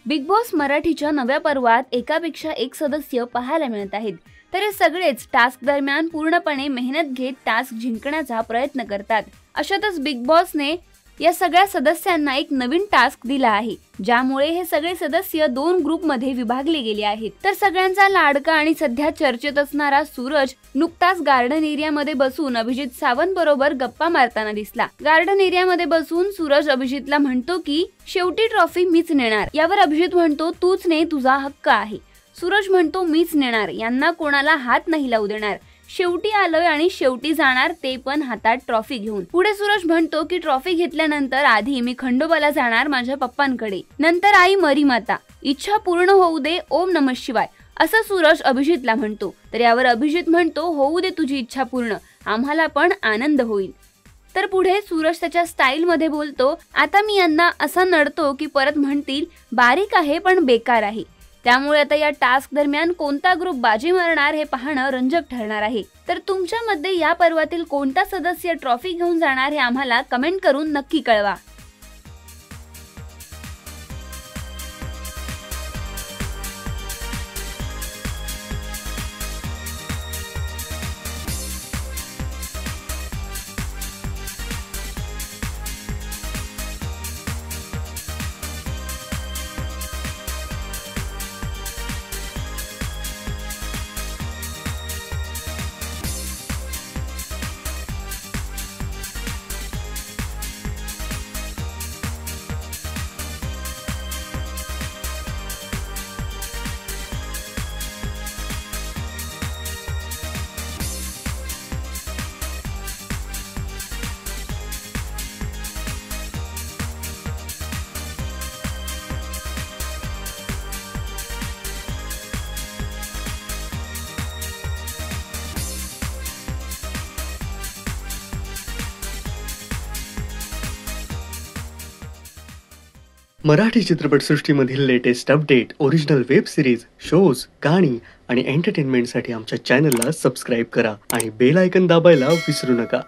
Big boss मराठीच्या नव्या पर्वात एकापेक्षा एक सदस्य पाहायला मिळत आहेत। तर हे सगळेच टास्क दरम्यान पूर्णपणे मेहनत घेत टास्क जिंकण्याचा प्रयत्न करतात। अशातच बिग बॉसने या सगळ्या सदस्यांना एक नवीन टास्क दिला आहे, ज्यामुळे हे सगळे सदस्य दोन ग्रुपमध्ये विभागले गेले आहेत। तर सगळ्यांचा लाडका आणि सध्या चर्चेत असणारा सूरज नुकताच गार्डन एरियामध्ये बसून अभिजित सावंत बरोबर गप्पा मारताना दिसला। गार्डन एरियामध्ये बसून सूरज अभिजितला म्हणतो की शेवटी ट्रॉफी मीच नेणार। यावर अभिजित म्हणतो तूच ने, तुझा हक्क आहे। सूरज म्हणतो मीच नेणार, यांना कोणाला हात नाही लावू देणार। शेवटी आलोय आणि शेवटी जाणार, ते पण हातात ट्रॉफी घेऊन। पुढे सूरज म्हणतो की ट्रॉफी घेतल्यानंतर आधी मी खंडोबाला जाणार माझ्या पप्पांकडे, नंतर आई मरी माता, इच्छा पूर्ण होऊ दे, ओम नमः शिवाय, असं सूरज अभिजितला म्हणतो। तर यावर अभिजित म्हणतो होऊ दे तुझी इच्छा पूर्ण, आम्हाला पण आनंद होईल। तर पुढे सूरज त्याच्या स्टाईल मध्ये बोलतो, आता मी यांना असा नडतो की परत म्हणतील बारीक आहे पण बेकार आहे। त्यामुळे आता या टास्क दरम्यान कोणता ग्रुप बाजी मारणार हे पाहणं रंजक ठरणार आहे। तर तुमच्या मध्ये या पर्वातील कोणता सदस्य ट्रॉफी घेऊन जाणार हे आम्हाला कमेंट करून नक्की कळवा। मराठी चित्रपटसृष्टीमधील latest update, original web series, shows, गाणी आणि एंटरटेनमेंटसाठी आमच्या चॅनलला सबस्क्राईब करा आणि बेल आयकॉन दाबायला विसरू नका।